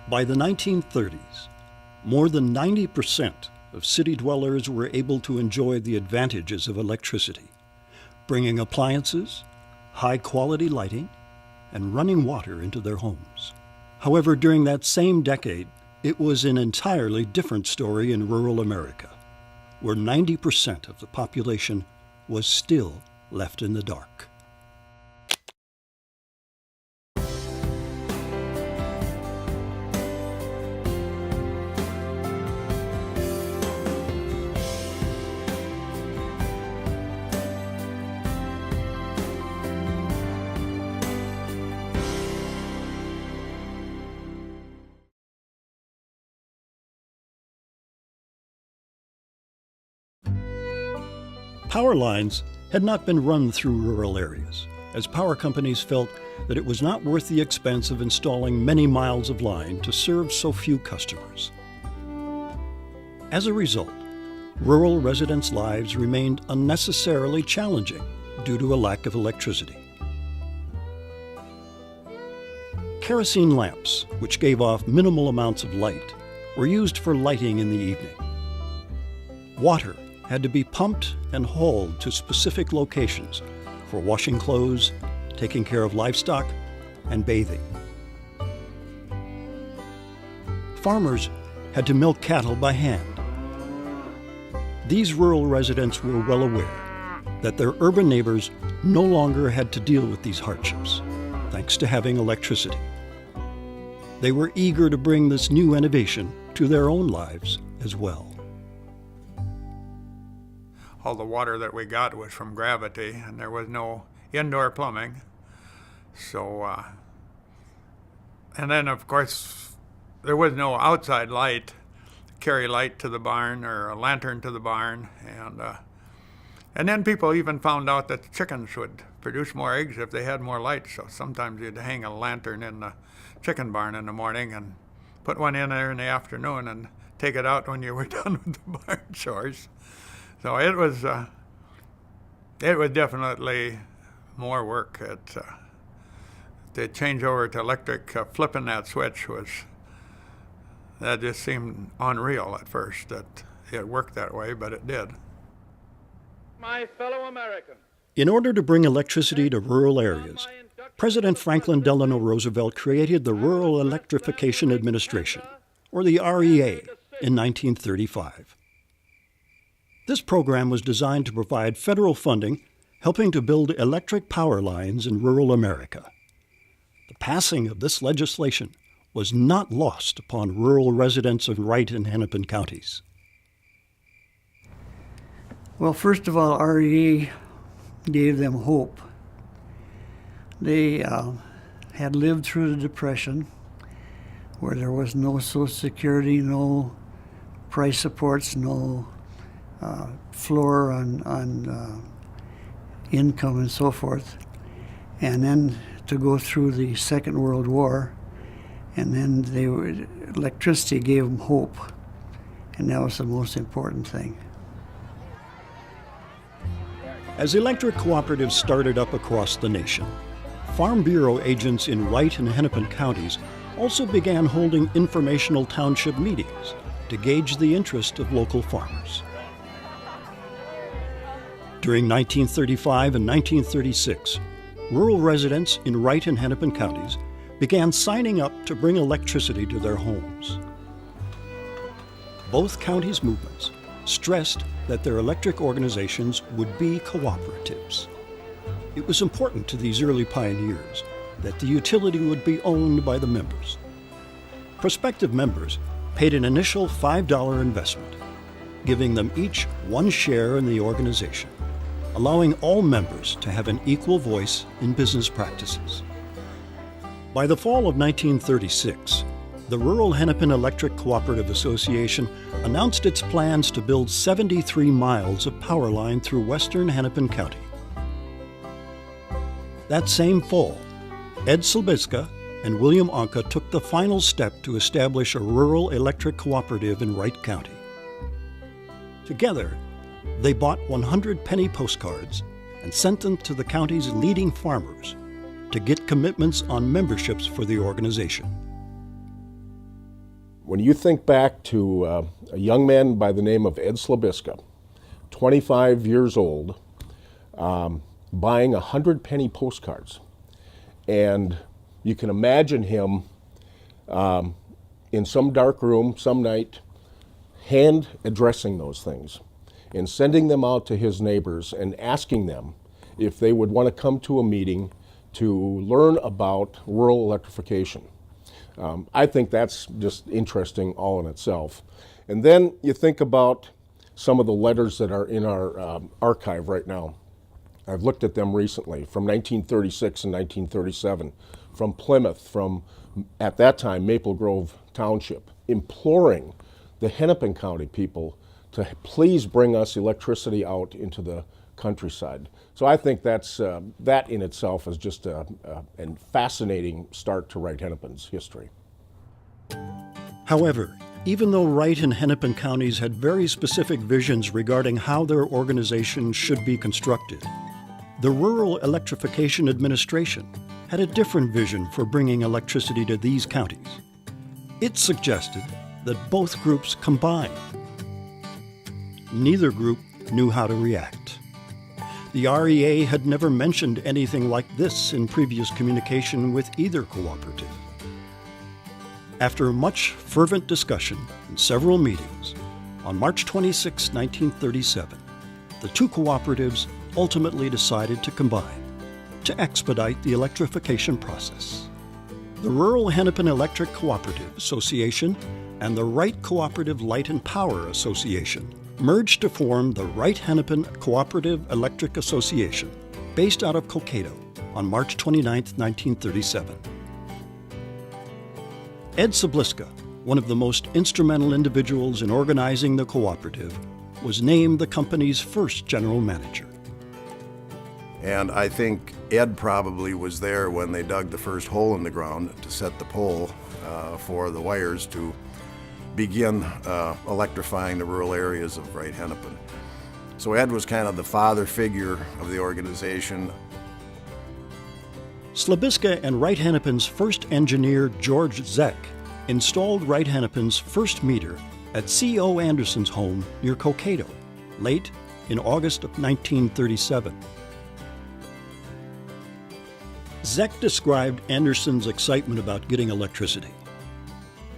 By the 1930s, more than 90% of city dwellers were able to enjoy the advantages of electricity, bringing appliances, high-quality lighting, and running water into their homes. However, during that same decade, it was an entirely different story in rural America, where 90% of the population was still left in the dark. Power lines had not been run through rural areas, as power companies felt that it was not worth the expense of installing many miles of line to serve so few customers. As a result, rural residents' lives remained unnecessarily challenging due to a lack of electricity. Kerosene lamps, which gave off minimal amounts of light, were used for lighting in the evening. Water had to be pumped and hauled to specific locations for washing clothes, taking care of livestock, and bathing. Farmers had to milk cattle by hand. These rural residents were well aware that their urban neighbors no longer had to deal with these hardships, thanks to having electricity. They were eager to bring this new innovation to their own lives as well. All the water that we got was from gravity, and there was no indoor plumbing. So, and then of course, there was no outside light, carry light to the barn or a lantern to the barn. And then people even found out that the chickens would produce more eggs if they had more light. So sometimes you'd hang a lantern in the chicken barn in the morning and put one in there in the afternoon and take it out when you were done with the barn chores. So it was definitely more work. To change over to electric, flipping that switch that just seemed unreal at first that it worked that way, but it did. My fellow Americans, in order to bring electricity to rural areas, President Franklin Delano Roosevelt created the Rural Electrification Administration, or the REA, in 1935. This program was designed to provide federal funding, helping to build electric power lines in rural America. The passing of this legislation was not lost upon rural residents of Wright and Hennepin counties. Well, first of all, REA gave them hope. They had lived through the Depression, where there was no Social Security, no price supports, no floor on income and so forth, and then to go through the Second World War, and then electricity gave them hope, and that was the most important thing. As electric cooperatives started up across the nation, Farm Bureau agents in Wright and Hennepin counties also began holding informational township meetings to gauge the interest of local farmers. During 1935 and 1936, rural residents in Wright and Hennepin counties began signing up to bring electricity to their homes. Both counties' movements stressed that their electric organizations would be cooperatives. It was important to these early pioneers that the utility would be owned by the members. Prospective members paid an initial $5 investment, giving them each one share in the organization, allowing all members to have an equal voice in business practices. By the fall of 1936, the Rural Hennepin Electric Cooperative Association announced its plans to build 73 miles of power line through western Hennepin County. That same fall, Ed Slabizka and William Anka took the final step to establish a rural electric cooperative in Wright County. Together, they bought 100 penny postcards and sent them to the county's leading farmers to get commitments on memberships for the organization. When you think back to a young man by the name of Ed Slabiska, 25 years old, buying 100 penny postcards, and you can imagine him in some dark room some night, hand addressing those things and sending them out to his neighbors and asking them if they would want to come to a meeting to learn about rural electrification. I think that's just interesting all in itself. And then you think about some of the letters that are in our archive right now. I've looked at them recently from 1936 and 1937, from Plymouth, from, at that time, Maple Grove Township, imploring the Hennepin County people to please bring us electricity out into the countryside. So I think that's, that in itself is just a fascinating start to Wright Hennepin's history. However, even though Wright and Hennepin counties had very specific visions regarding how their organization should be constructed, the Rural Electrification Administration had a different vision for bringing electricity to these counties. It suggested that both groups combine. Neither group knew how to react. The REA had never mentioned anything like this in previous communication with either cooperative. After much fervent discussion and several meetings, on March 26, 1937, the two cooperatives ultimately decided to combine to expedite the electrification process. The Rural Hennepin Electric Cooperative Association and the Wright Cooperative Light and Power Association merged to form the Wright Hennepin Cooperative Electric Association, based out of Cokato, on March 29, 1937. Ed Sabliska, one of the most instrumental individuals in organizing the cooperative, was named the company's first general manager. And I think Ed probably was there when they dug the first hole in the ground to set the pole for the wires to begin electrifying the rural areas of Wright Hennepin. So Ed was kind of the father figure of the organization. Slabiska and Wright Hennepin's first engineer, George Zeck, installed Wright Hennepin's first meter at C.O. Anderson's home near Cokato, late in August of 1937. Zeck described Anderson's excitement about getting electricity.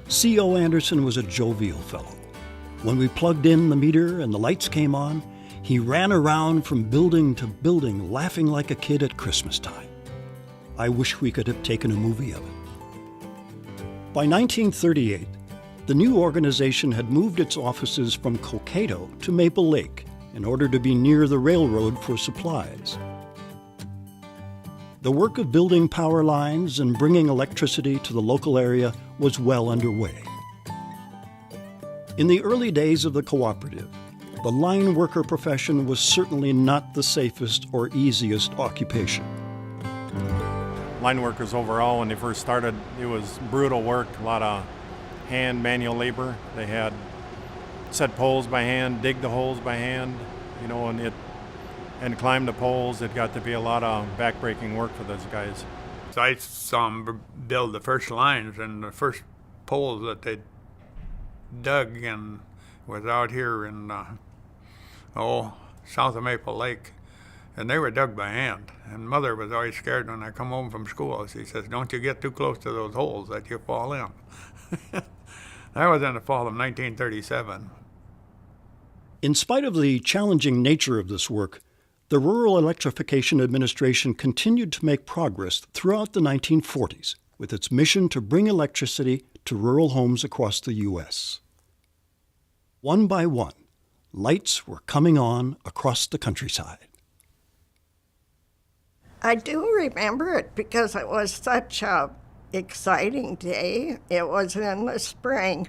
C.O. Anderson was a jovial fellow. When we plugged in the meter and the lights came on, he ran around from building to building laughing like a kid at Christmas time. I wish we could have taken a movie of it. By 1938, the new organization had moved its offices from Cokato to Maple Lake in order to be near the railroad for supplies. The work of building power lines and bringing electricity to the local area was well underway. In the early days of the cooperative, the line worker profession was certainly not the safest or easiest occupation. Line workers overall, when they first started, it was brutal work, a lot of hand manual labor. They had set poles by hand, dig the holes by hand, and climb the poles. It got to be a lot of backbreaking work for those guys. So I saw them build the first lines, and the first poles that they dug and was out here in south of Maple Lake, and they were dug by hand. And Mother was always scared when I come home from school. She says, "Don't you get too close to those holes that you fall in." That was in the fall of 1937. In spite of the challenging nature of this work, the Rural Electrification Administration continued to make progress throughout the 1940s with its mission to bring electricity to rural homes across the U.S. One by one, lights were coming on across the countryside. I do remember it because it was such a exciting day. It was in the spring,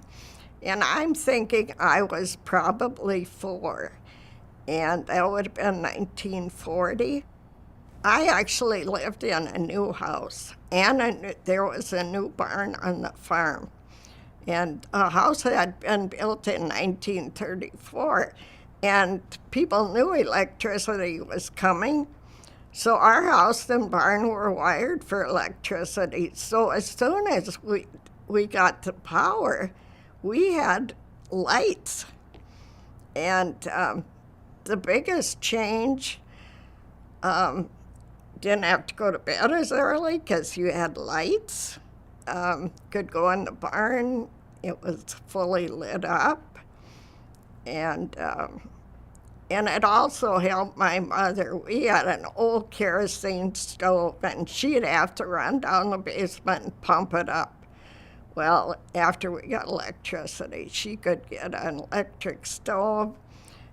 and I'm thinking I was probably 4. And that would have been 1940. I actually lived in a new house, and there was a new barn on the farm. And a house had been built in 1934, and people knew electricity was coming. So our house and barn were wired for electricity. So as soon as we got the power, we had lights. And the biggest change, didn't have to go to bed as early because you had lights. Could go in the barn. It was fully lit up. And it also helped my mother. We had an old kerosene stove, and she'd have to run down the basement and pump it up. Well, after we got electricity, she could get an electric stove,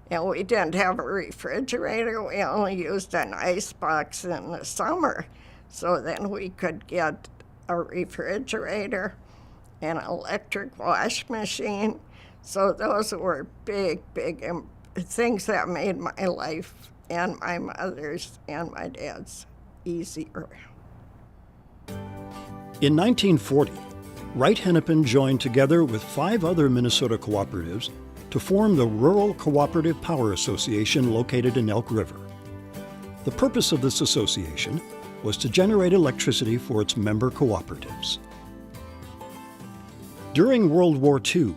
and we didn't have a refrigerator. We only used an ice box in the summer. So then we could get a refrigerator and an electric wash machine. So those were big things that made my life and my mother's and my dad's easier. In 1940, Wright-Hennepin joined together with 5 other Minnesota cooperatives to form the Rural Cooperative Power Association located in Elk River. The purpose of this association was to generate electricity for its member cooperatives. During World War II,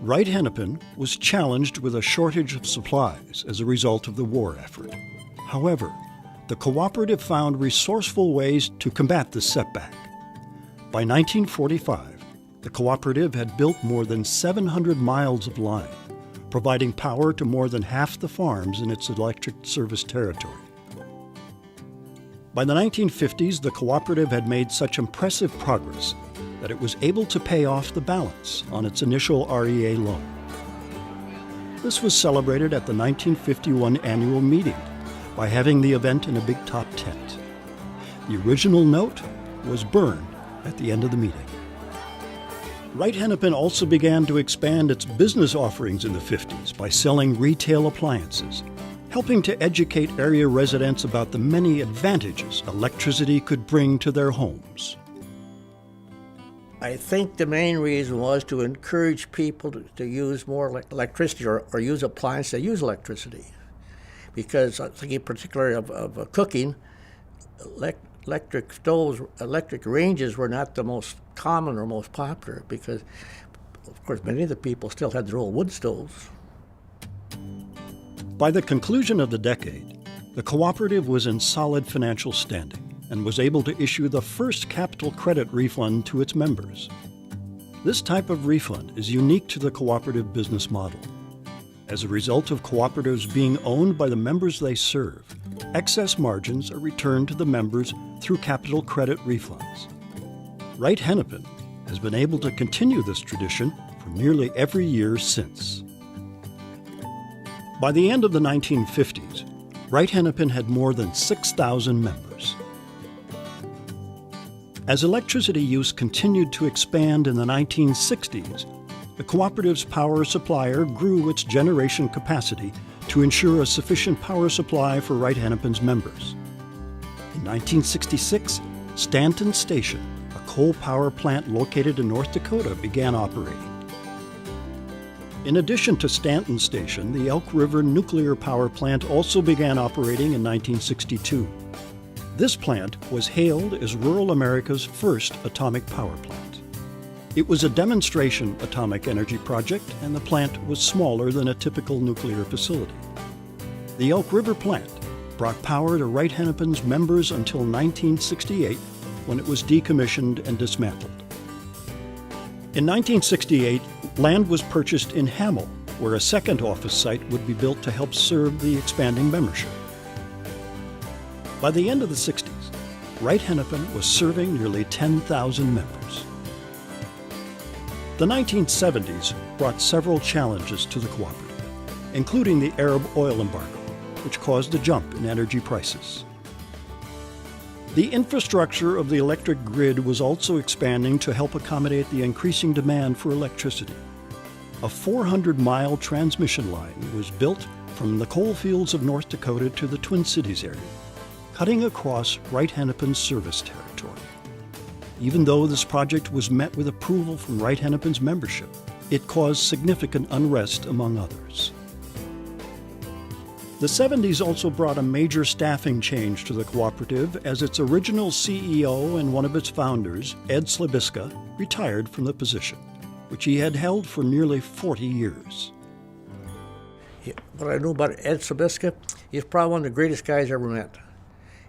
Wright-Hennepin was challenged with a shortage of supplies as a result of the war effort. However, the cooperative found resourceful ways to combat this setback. By 1945, the cooperative had built more than 700 miles of line, providing power to more than half the farms in its electric service territory. By the 1950s, the cooperative had made such impressive progress that it was able to pay off the balance on its initial REA loan. This was celebrated at the 1951 annual meeting by having the event in a big top tent. The original note was burned at the end of the meeting. Wright-Hennepin also began to expand its business offerings in the 50s by selling retail appliances, helping to educate area residents about the many advantages electricity could bring to their homes. I think the main reason was to encourage people to use more electricity or use appliances that use electricity. Because I'm thinking particularly of cooking, electric stoves, electric ranges were not the most common or most popular because, of course, many of the people still had their old wood stoves. By the conclusion of the decade, the cooperative was in solid financial standing and was able to issue the first capital credit refund to its members. This type of refund is unique to the cooperative business model. As a result of cooperatives being owned by the members they serve, excess margins are returned to the members through capital credit refunds. Wright-Hennepin has been able to continue this tradition for nearly every year since. By the end of the 1950s, Wright-Hennepin had more than 6,000 members. As electricity use continued to expand in the 1960s, the cooperative's power supplier grew its generation capacity to ensure a sufficient power supply for Wright-Hennepin's members. In 1966, Stanton Station, a coal power plant located in North Dakota, began operating. In addition to Stanton Station, the Elk River Nuclear Power Plant also began operating in 1962. This plant was hailed as rural America's first atomic power plant. It was a demonstration atomic energy project, and the plant was smaller than a typical nuclear facility. The Elk River plant brought power to Wright-Hennepin's members until 1968, when it was decommissioned and dismantled. In 1968, land was purchased in Hamel, where a second office site would be built to help serve the expanding membership. By the end of the 60s, Wright-Hennepin was serving nearly 10,000 members. The 1970s brought several challenges to the cooperative, including the Arab oil embargo, which caused a jump in energy prices. The infrastructure of the electric grid was also expanding to help accommodate the increasing demand for electricity. A 400-mile transmission line was built from the coal fields of North Dakota to the Twin Cities area, cutting across Wright-Hennepin's service territory. Even though this project was met with approval from Wright-Hennepin's membership, it caused significant unrest among others. The 70s also brought a major staffing change to the cooperative as its original CEO and one of its founders, Ed Slabiska, retired from the position. which he had held for nearly 40 years. What I knew about Ed Slabiska, he's probably one of the greatest guys I ever met.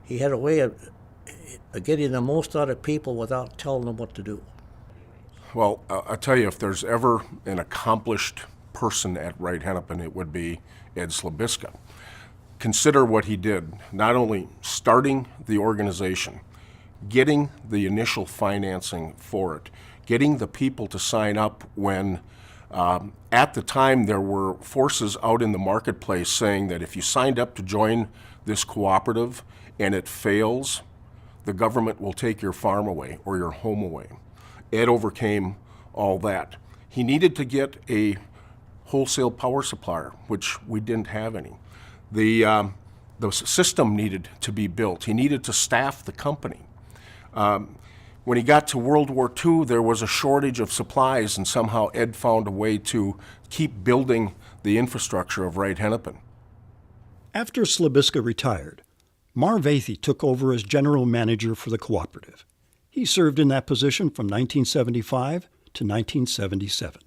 He had a way of getting the most out of people without telling them what to do. Well, I'll tell you, if there's ever an accomplished person at Wright-Hennepin, it would be Ed Slabiska. Consider what he did, not only starting the organization, getting the initial financing for it, getting the people to sign up when at the time there were forces out in the marketplace saying that if you signed up to join this cooperative and it fails, the government will take your farm away or your home away. Ed overcame all that. He needed to get a wholesale power supplier, which we didn't have any. The system needed to be built. He needed to staff the company. When he got to World War II, there was a shortage of supplies, and somehow Ed found a way to keep building the infrastructure of Wright-Hennepin. After Slabiska retired, Marv Athey took over as general manager for the cooperative. He served in that position from 1975 to 1977.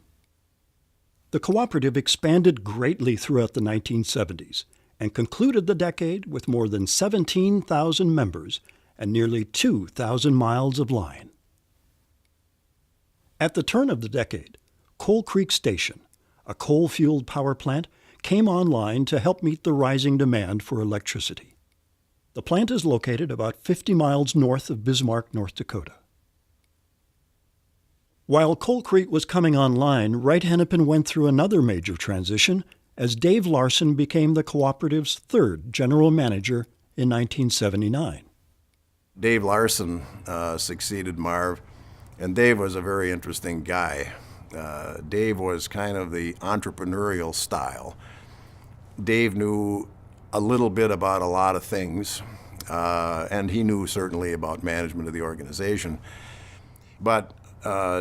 The cooperative expanded greatly throughout the 1970s and concluded the decade with more than 17,000 members and nearly 2,000 miles of line. At the turn of the decade, Coal Creek Station, a coal-fueled power plant, came online to help meet the rising demand for electricity. The plant is located about 50 miles north of Bismarck, North Dakota. While Coal Creek was coming online, Wright-Hennepin went through another major transition as Dave Larson became the cooperative's third general manager in 1979. Dave Larson succeeded Marv, and Dave was a very interesting guy. Dave was kind of the entrepreneurial style. Dave knew a little bit about a lot of things, and he knew certainly about management of the organization. But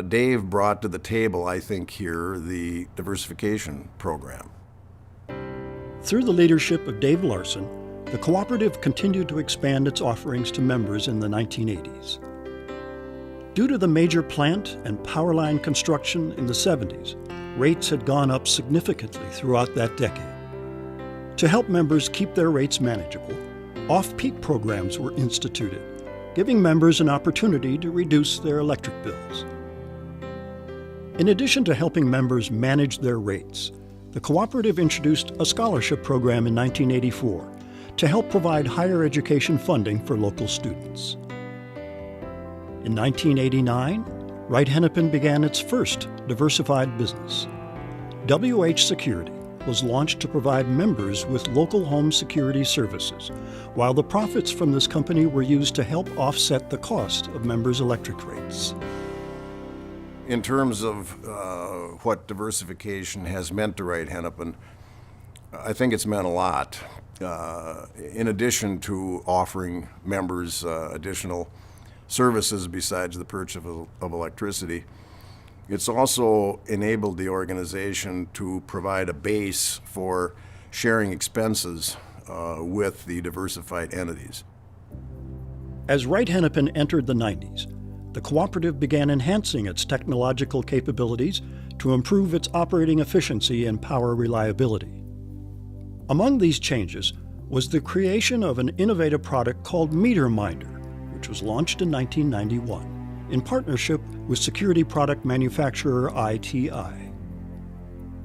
Dave brought to the table, I think here, the diversification program. Through the leadership of Dave Larson, the cooperative continued to expand its offerings to members in the 1980s. Due to the major plant and power line construction in the 70s, rates had gone up significantly throughout that decade. To help members keep their rates manageable, off-peak programs were instituted, giving members an opportunity to reduce their electric bills. In addition to helping members manage their rates, the cooperative introduced a scholarship program in 1984 to help provide higher education funding for local students. In 1989, Wright-Hennepin began its first diversified business. WH Security was launched to provide members with local home security services, while the profits from this company were used to help offset the cost of members' electric rates. In terms of what diversification has meant to Wright-Hennepin, I think it's meant a lot. In addition to offering members additional services besides the purchase of electricity, it's also enabled the organization to provide a base for sharing expenses with the diversified entities. As Wright-Hennepin entered the 90s, the cooperative began enhancing its technological capabilities to improve its operating efficiency and power reliability. Among these changes was the creation of an innovative product called MeterMinder, which was launched in 1991 in partnership with security product manufacturer ITI.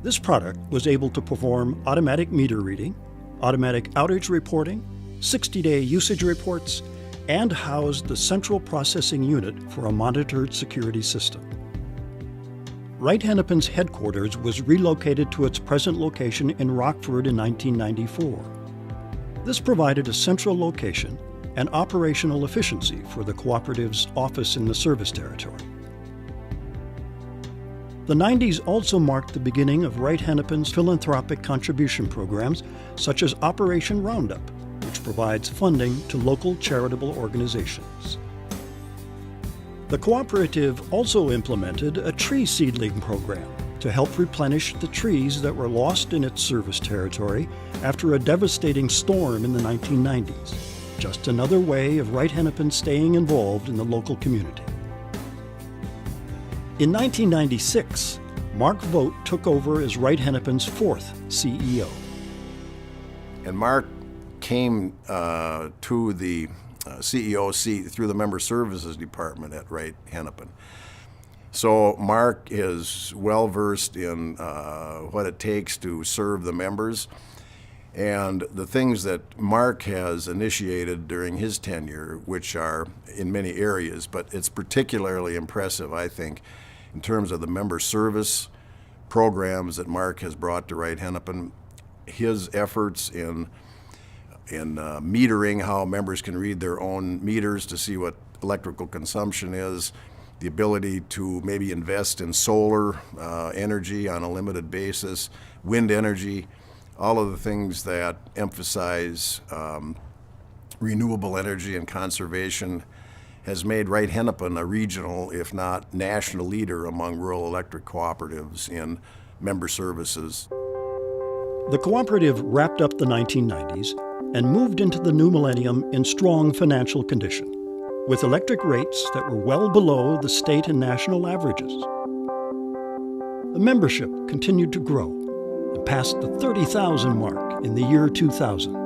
This product was able to perform automatic meter reading, automatic outage reporting, 60-day usage reports, and housed the central processing unit for a monitored security system. Wright-Hennepin's headquarters was relocated to its present location in Rockford in 1994. This provided a central location and operational efficiency for the cooperative's office in the service territory. The 90s also marked the beginning of Wright-Hennepin's philanthropic contribution programs, such as Operation Roundup, which provides funding to local charitable organizations. The cooperative also implemented a tree seedling program to help replenish the trees that were lost in its service territory after a devastating storm in the 1990s. Just another way of Wright-Hennepin staying involved in the local community. In 1996, Mark Vogt took over as Wright-Hennepin's fourth CEO. And Mark came to the CEO seat through the Member Services Department at Wright-Hennepin. So Mark is well versed in what it takes to serve the members, and the things that Mark has initiated during his tenure, which are in many areas, but it's particularly impressive, I think, in terms of the member service programs that Mark has brought to Wright-Hennepin. His efforts in metering, how members can read their own meters to see what electrical consumption is, the ability to maybe invest in solar energy on a limited basis, wind energy, all of the things that emphasize renewable energy and conservation has made Wright-Hennepin a regional, if not national, leader among rural electric cooperatives in member services. The cooperative wrapped up the 1990s and moved into the new millennium in strong financial condition, with electric rates that were well below the state and national averages. The membership continued to grow and passed the 30,000 mark in the year 2000.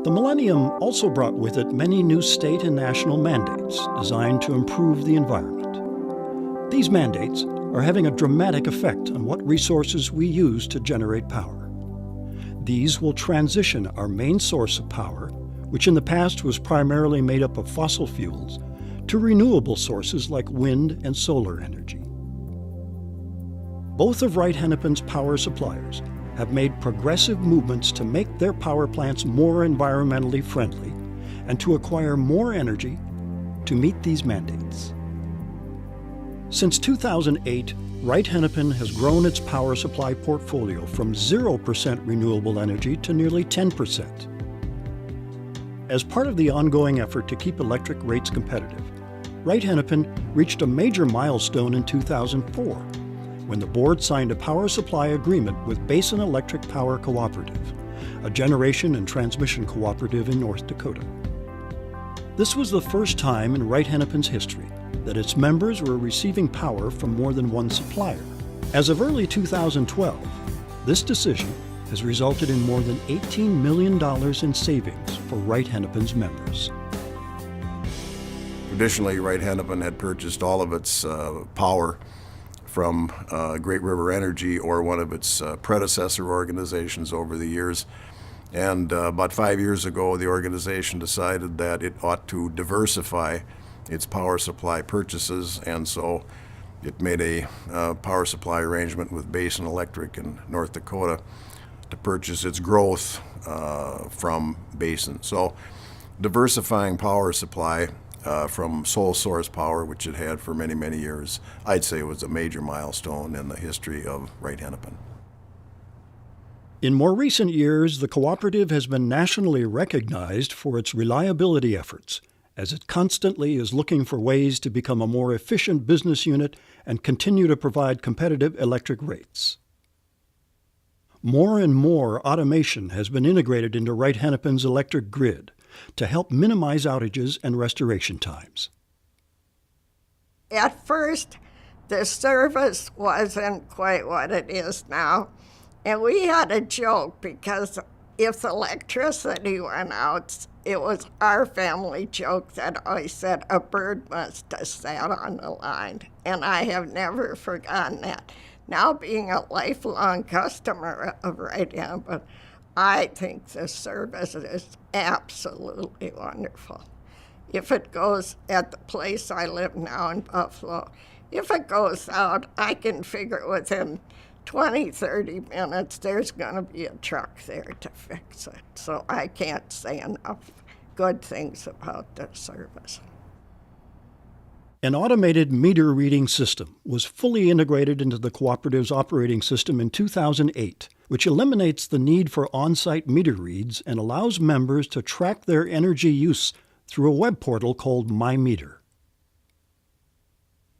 The millennium also brought with it many new state and national mandates designed to improve the environment. These mandates are having a dramatic effect on what resources we use to generate power. These will transition our main source of power, which in the past was primarily made up of fossil fuels, to renewable sources like wind and solar energy. Both of Wright-Hennepin's power suppliers have made progressive movements to make their power plants more environmentally friendly and to acquire more energy to meet these mandates. Since 2008, Wright-Hennepin has grown its power supply portfolio from 0% renewable energy to nearly 10%. As part of the ongoing effort to keep electric rates competitive, Wright-Hennepin reached a major milestone in 2004 when the board signed a power supply agreement with Basin Electric Power Cooperative, a generation and transmission cooperative in North Dakota. This was the first time in Wright-Hennepin's history that its members were receiving power from more than one supplier. As of early 2012, this decision has resulted in more than $18 million in savings for Wright-Hennepin's members. Traditionally, Wright-Hennepin had purchased all of its power from Great River Energy or one of its predecessor organizations over the years. And about 5 years ago, the organization decided that it ought to diversify its power supply purchases, and so it made a power supply arrangement with Basin Electric in North Dakota to purchase its growth from Basin. So diversifying power supply from sole source power, which it had for many, many years, I'd say was a major milestone in the history of Wright-Hennepin. In more recent years, the cooperative has been nationally recognized for its reliability efforts, as it constantly is looking for ways to become a more efficient business unit and continue to provide competitive electric rates. More and more automation has been integrated into Wright-Hennepin's electric grid to help minimize outages and restoration times. At first, the service wasn't quite what it is now. And we had a joke because if electricity went out, it was our family joke that always said a bird must have sat on the line. And I have never forgotten that. Now, being a lifelong customer of Wright-Hennepin, I think the service is absolutely wonderful. If it goes at the place I live now in Buffalo, if it goes out, I can figure within 20, 30 minutes there's going to be a truck there to fix it. So I can't say enough good things about the service. An automated meter reading system was fully integrated into the cooperative's operating system in 2008, which eliminates the need for on-site meter reads and allows members to track their energy use through a web portal called My Meter.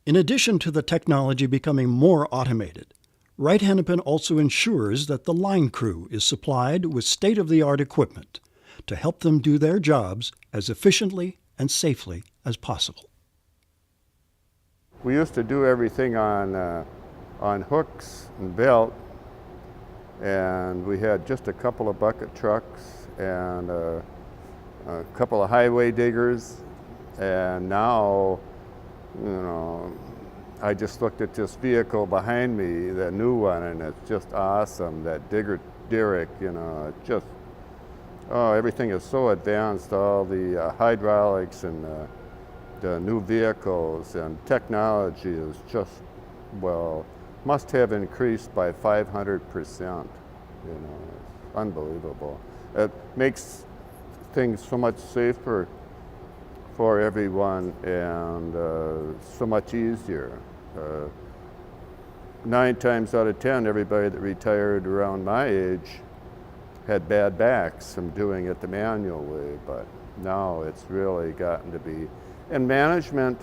In addition to the technology becoming more automated, Wright-Hennepin also ensures that the line crew is supplied with state-of-the-art equipment to help them do their jobs as efficiently and safely as possible. We used to do everything on hooks and belt, and we had just a couple of bucket trucks and a couple of highway diggers. And now, you know, I just looked at this vehicle behind me, the new one, and it's just awesome. That digger derrick, you know, it just, oh, everything is so advanced. All the hydraulics and the new vehicles and technology is just, well, must have increased by 500%. You know, it's unbelievable. It makes things so much safer for everyone and so much easier. 9 times out of 10, everybody that retired around my age had bad backs from doing it the manual way, but now it's really gotten to be, and management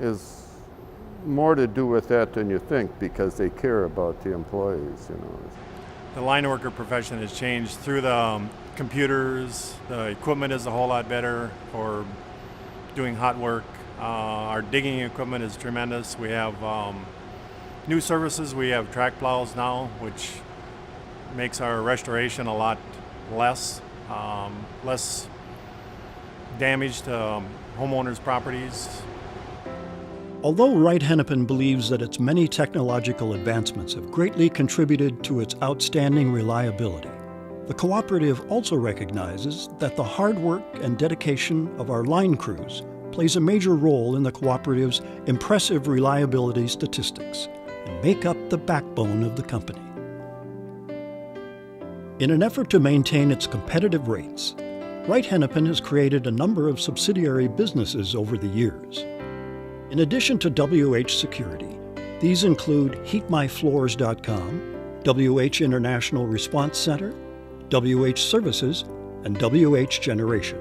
is more to do with that than you think because they care about the employees, you know. The line worker profession has changed through the computers. The equipment is a whole lot better for doing hot work. Our digging equipment is tremendous. We have new services. We have track plows now, which makes our restoration a lot less damage to homeowners' properties. Although Wright-Hennepin believes that its many technological advancements have greatly contributed to its outstanding reliability, the cooperative also recognizes that the hard work and dedication of our line crews plays a major role in the cooperative's impressive reliability statistics and make up the backbone of the company. In an effort to maintain its competitive rates, Wright-Hennepin has created a number of subsidiary businesses over the years. In addition to WH Security, these include HeatMyFloors.com, WH International Response Center, WH Services, and WH Generation.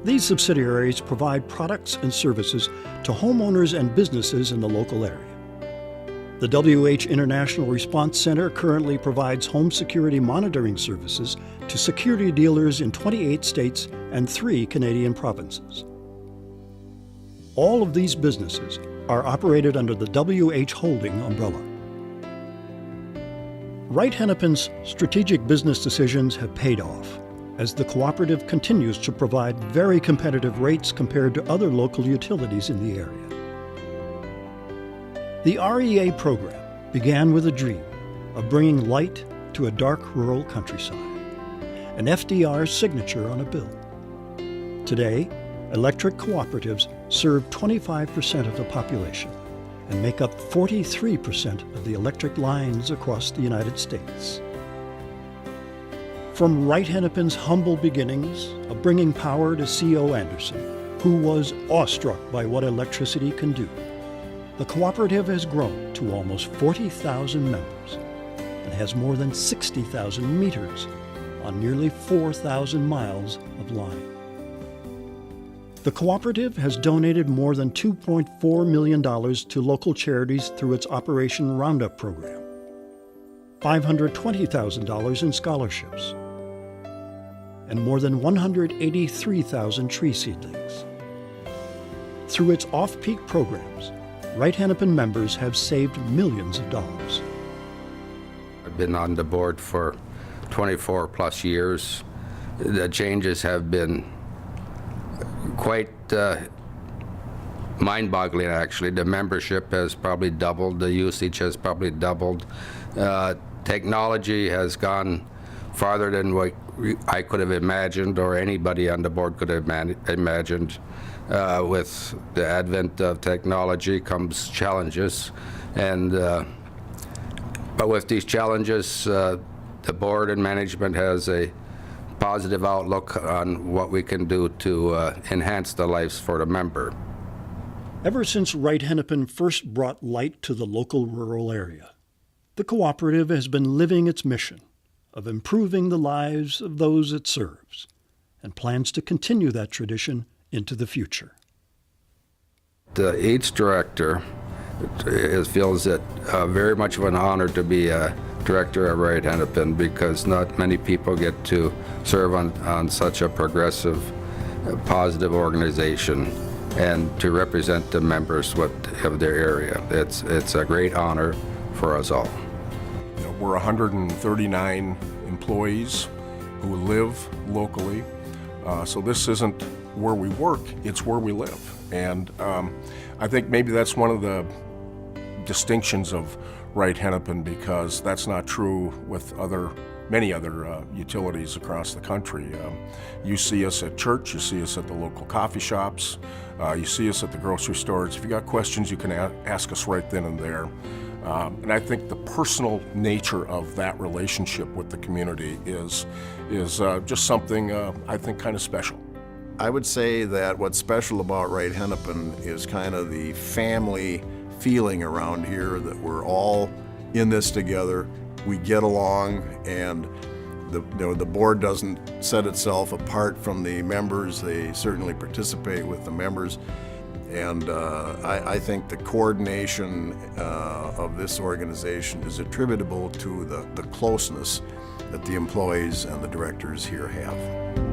These subsidiaries provide products and services to homeowners and businesses in the local area. The WH International Response Center currently provides home security monitoring services to security dealers in 28 states and 3 Canadian provinces. All of these businesses are operated under the WH Holding umbrella. Wright-Hennepin's strategic business decisions have paid off, as the cooperative continues to provide very competitive rates compared to other local utilities in the area. The REA program began with a dream of bringing light to a dark rural countryside, and FDR's signature on a bill. Today, electric cooperatives serve 25% of the population and make up 43% of the electric lines across the United States. From Wright-Hennepin's humble beginnings of bringing power to C.O. Anderson, who was awestruck by what electricity can do, the cooperative has grown to almost 40,000 members and has more than 60,000 meters on nearly 4,000 miles of line. The cooperative has donated more than $2.4 million to local charities through its Operation Roundup program, $520,000 in scholarships, and more than 183,000 tree seedlings. Through its off-peak programs, Wright-Hennepin members have saved millions of dollars. I've been on the board for 24 plus years. The changes have been quite mind-boggling, actually. The membership has probably doubled, the usage has probably doubled. Technology has gone farther than what I could have imagined or anybody on the board could have imagined. With the advent of technology comes challenges, and but with these challenges, the board and management has a positive outlook on what we can do to enhance the lives for the member. Ever since Wright-Hennepin first brought light to the local rural area, the cooperative has been living its mission of improving the lives of those it serves, and plans to continue that tradition into the future. Each director feels it very much of an honor to be a director at Wright-Hennepin, because not many people get to serve on such a progressive, positive organization. and to represent the members of their area. It's a great honor for us all. We're 139 employees who live locally, so this isn't where we work, it's where we live. And I think maybe that's one of the distinctions of Wright-Hennepin, because that's not true with many other utilities across the country. You see us at church, you see us at the local coffee shops, you see us at the grocery stores. If you got questions, you can ask us right then and there. And I think the personal nature of that relationship with the community is just something I think kind of special. I would say that what's special about Wright-Hennepin is kind of the family feeling around here, that we're all in this together, we get along, and the board doesn't set itself apart from the members. They certainly participate with the members. And I think the coordination of this organization is attributable to the closeness that the employees and the directors here have.